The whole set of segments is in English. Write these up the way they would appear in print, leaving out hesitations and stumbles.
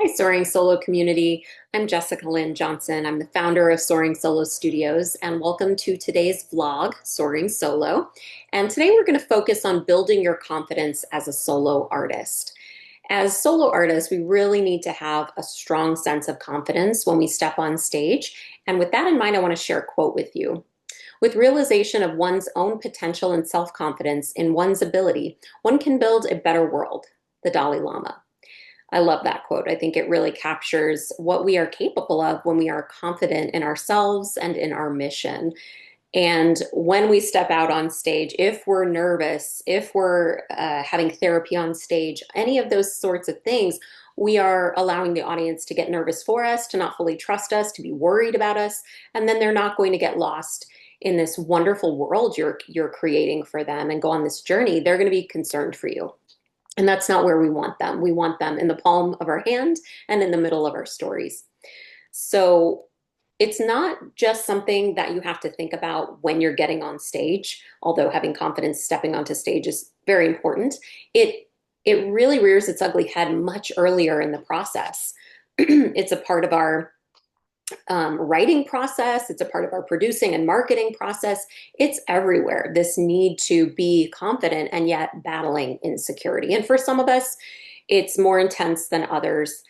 Hi, Soaring Solo community. I'm Jessica Lynn Johnson. I'm the founder of Soaring Solo Studios, and welcome to today's vlog, Soaring Solo. And today we're going to focus on building your confidence as a solo artist. As solo artists, we really need to have a strong sense of confidence when we step on stage. And with that in mind, I want to share a quote with you. With realization of one's own potential and self-confidence in one's ability, one can build a better world. The Dalai Lama. I love that quote. I think it really captures what we are capable of when we are confident in ourselves and in our mission. And when we step out on stage, if we're nervous, if we're having therapy on stage, any of those sorts of things, we are allowing the audience to get nervous for us, to not fully trust us, to be worried about us, and then they're not going to get lost in this wonderful world you're creating for them and go on this journey. They're going to be concerned for you. And that's not where we want them. We want them in the palm of our hand and in the middle of our stories. So it's not just something that you have to think about when you're getting on stage, although having confidence stepping onto stage is very important. It really rears its ugly head much earlier in the process. It's a part of our writing process. It's a part of our producing and marketing process. It's everywhere. This need to be confident and yet battling insecurity. And for some of us, it's more intense than others.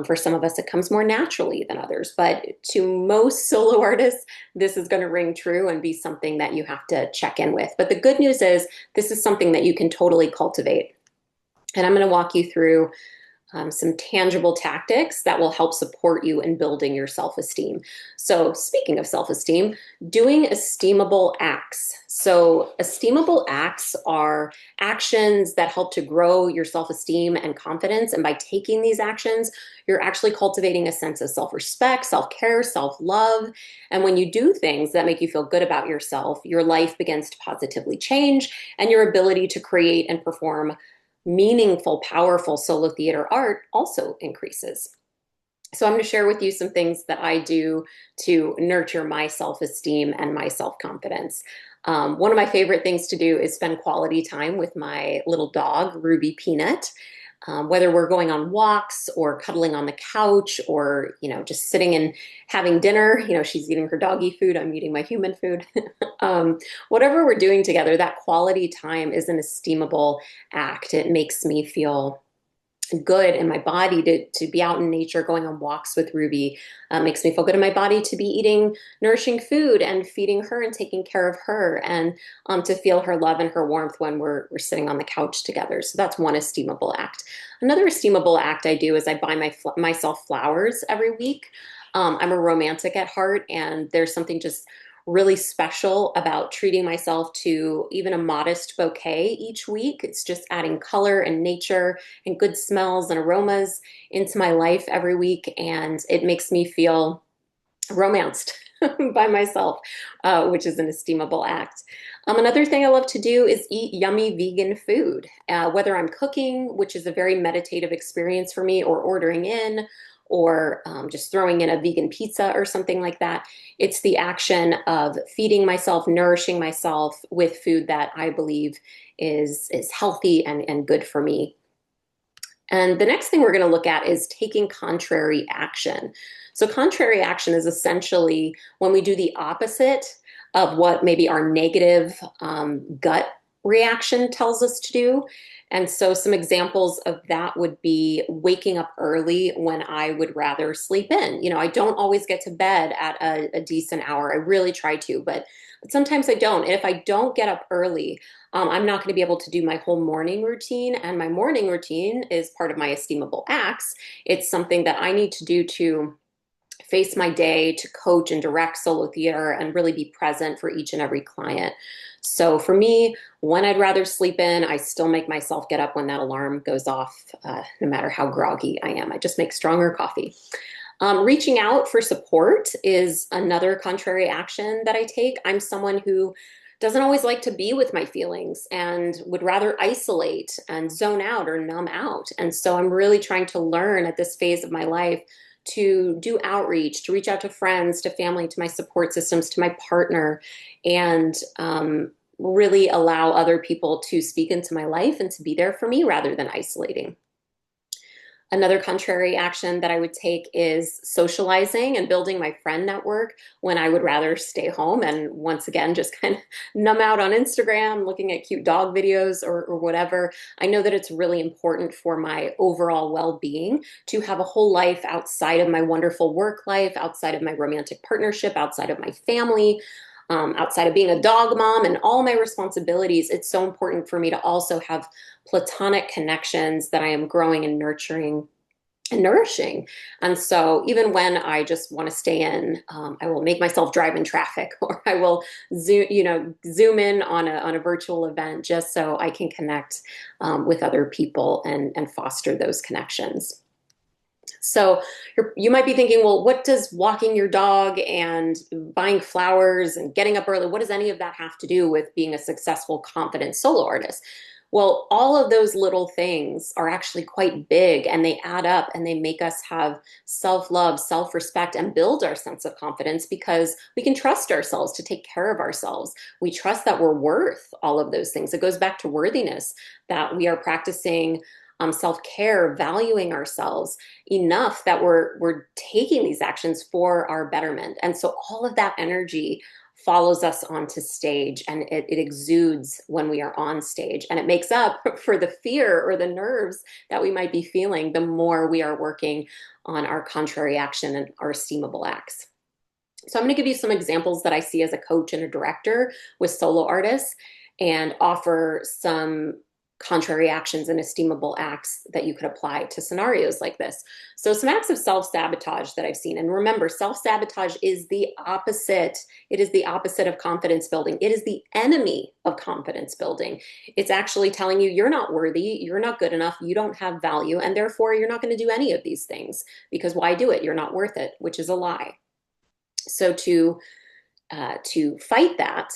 For some of us, it comes more naturally than others. But to most solo artists, this is going to ring true and be something that you have to check in with. But the good news is this is something that you can totally cultivate. And I'm going to walk you through some tangible tactics that will help support you in building your self-esteem. So speaking of self-esteem, doing esteemable acts. So esteemable acts are actions that help to grow your self-esteem and confidence. And by taking these actions, you're actually cultivating a sense of self-respect, self-care, self-love. And when you do things that make you feel good about yourself, your life begins to positively change and your ability to create and perform meaningful, powerful solo theater art also increases. So I'm going to share with you some things that I do to nurture my self-esteem and my self-confidence. One of my favorite things to do is spend quality time with my little dog, Ruby Peanut. Whether we're going on walks or cuddling on the couch or, just sitting and having dinner, she's eating her doggy food, I'm eating my human food. Whatever we're doing together, that quality time is an esteemable act. It makes me feel good in my body to be out in nature, going on walks with Ruby. Makes me feel good in my body to be eating nourishing food and feeding her and taking care of her, and to feel her love and her warmth when we're sitting on the couch together. So that's one esteemable act. Another esteemable act I do is I buy myself flowers every week. I'm a romantic at heart, and there's something just really special about treating myself to even a modest bouquet each week. It's just adding color and nature and good smells and aromas into my life every week, and it makes me feel romanced by myself, which is an esteemable act. Another thing I love to do is eat yummy vegan food, whether I'm cooking, which is a very meditative experience for me, or ordering in, or just throwing in a vegan pizza or something like that. It's the action of feeding myself, nourishing myself with food that I believe is healthy and good for me. And the next thing we're going to look at is taking contrary action. So contrary action is essentially when we do the opposite of what maybe our negative gut reaction tells us to do. And so some examples of that would be waking up early when I would rather sleep in. I don't always get to bed at a decent hour. I really try to, but sometimes I don't. And if I don't get up early, I'm not going to be able to do my whole morning routine. And my morning routine is part of my esteemable acts. It's something that I need to do to face my day, to coach and direct solo theater and really be present for each and every client. So for me, when I'd rather sleep in, I still make myself get up when that alarm goes off, no matter how groggy I am. I just make stronger coffee. Reaching out for support is another contrary action that I take. I'm someone who doesn't always like to be with my feelings and would rather isolate and zone out or numb out. And so I'm really trying to learn at this phase of my life to do outreach, to reach out to friends, to family, to my support systems, to my partner, and really allow other people to speak into my life and to be there for me rather than isolating. Another contrary action that I would take is socializing and building my friend network when I would rather stay home and once again just kind of numb out on Instagram, looking at cute dog videos or whatever. I know that it's really important for my overall well-being to have a whole life outside of my wonderful work life, outside of my romantic partnership, outside of my family, outside of being a dog mom and all my responsibilities. It's so important for me to also have platonic connections that I am growing and nurturing and nourishing. And so even when I just want to stay in, I will make myself drive in traffic, or I will zoom in on a virtual event just so I can connect with other people and foster those connections. So you might be thinking, well, what does walking your dog and buying flowers and getting up early, what does any of that have to do with being a successful, confident solo artist? Well, all of those little things are actually quite big and they add up and they make us have self-love, self-respect, and build our sense of confidence because we can trust ourselves to take care of ourselves. We trust that we're worth all of those things. It goes back to worthiness, that we are practicing self-care, valuing ourselves enough that we're taking these actions for our betterment. And so all of that energy follows us onto stage and it exudes when we are on stage, and it makes up for the fear or the nerves that we might be feeling the more we are working on our contrary action and our esteemable acts. So I'm going to give you some examples that I see as a coach and a director with solo artists and offer some contrary actions and esteemable acts that you could apply to scenarios like this. So some acts of self-sabotage that I've seen. And remember, self-sabotage is the opposite. It is the opposite of confidence building. It is the enemy of confidence building. It's actually telling you you're not worthy, you're not good enough, you don't have value, and therefore you're not going to do any of these things because why do it? You're not worth it, which is a lie. So to fight that,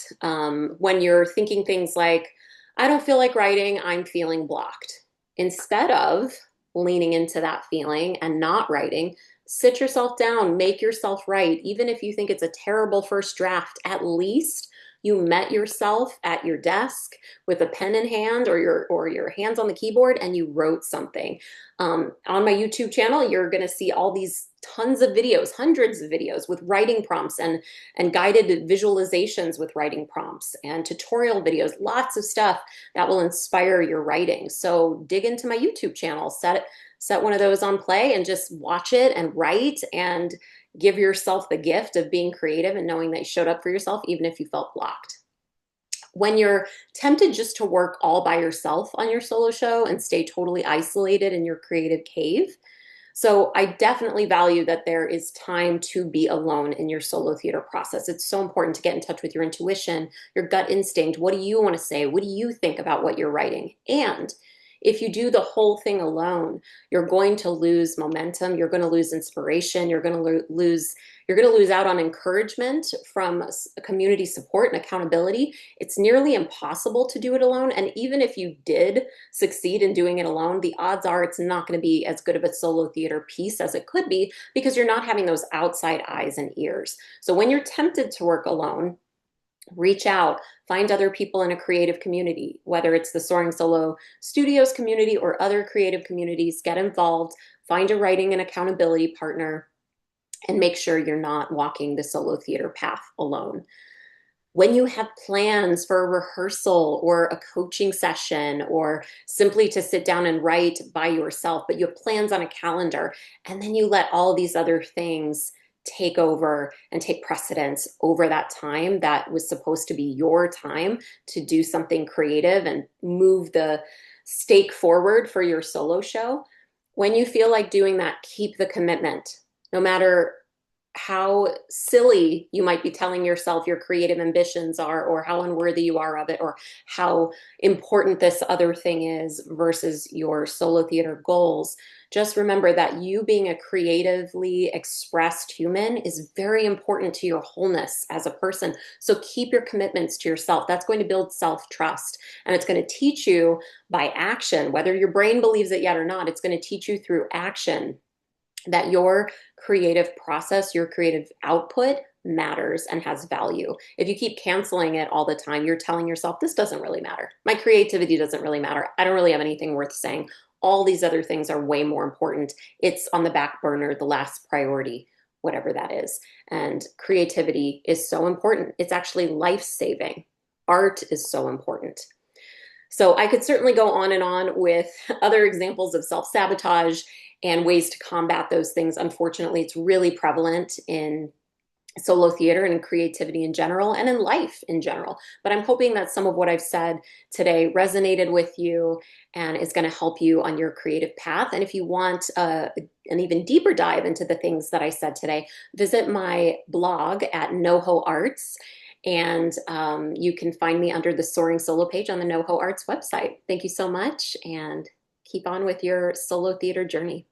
when you're thinking things like, I don't feel like writing, I'm feeling blocked. Instead of leaning into that feeling and not writing, sit yourself down, make yourself write. Even if you think it's a terrible first draft, at least you met yourself at your desk with a pen in hand or your hands on the keyboard and you wrote something. On my YouTube channel, you're going to see all these tons of videos, hundreds of videos with writing prompts and guided visualizations with writing prompts and tutorial videos, lots of stuff that will inspire your writing. So dig into my YouTube channel, set one of those on play and just watch it and write and give yourself the gift of being creative and knowing that you showed up for yourself, even if you felt blocked. When you're tempted just to work all by yourself on your solo show and stay totally isolated in your creative cave, so I definitely value that there is time to be alone in your solo theater process. It's so important to get in touch with your intuition, your gut instinct. What do you want to say? What do you think about what you're writing? And if you do the whole thing alone, you're going to lose momentum. You're going to lose inspiration. You're going to lose out on encouragement from community support and accountability. It's nearly impossible to do it alone. And even if you did succeed in doing it alone, the odds are it's not going to be as good of a solo theater piece as it could be because you're not having those outside eyes and ears. So when you're tempted to work alone, reach out, find other people in a creative community, whether it's the Soaring Solo Studios community or other creative communities. Get involved, find a writing and accountability partner, and make sure you're not walking the solo theater path alone. When you have plans for a rehearsal or a coaching session or simply to sit down and write by yourself, but you have plans on a calendar, and then you let all these other things take over and take precedence over that time that was supposed to be your time to do something creative and move the stake forward for your solo show. When you feel like doing that, keep the commitment. No matter how silly you might be telling yourself your creative ambitions are, or how unworthy you are of it, or how important this other thing is versus your solo theater goals, just remember that you being a creatively expressed human is very important to your wholeness as a person. So keep your commitments to yourself. That's going to build self-trust, and it's going to teach you by action, whether your brain believes it yet or not, it's going to teach you through action that your creative process, your creative output matters and has value. If you keep canceling it all the time, you're telling yourself, this doesn't really matter. My creativity doesn't really matter. I don't really have anything worth saying. All these other things are way more important. It's on the back burner, the last priority, whatever that is. And creativity is so important. It's actually life-saving. Art is so important. So I could certainly go on and on with other examples of self-sabotage and ways to combat those things. Unfortunately, it's really prevalent in solo theater and in creativity in general and in life in general. But I'm hoping that some of what I've said today resonated with you and is going to help you on your creative path. And if you want an even deeper dive into the things that I said today, visit my blog at NoHo Arts. And you can find me under the Soaring Solo page on the NoHo Arts website. Thank you so much, and keep on with your solo theater journey.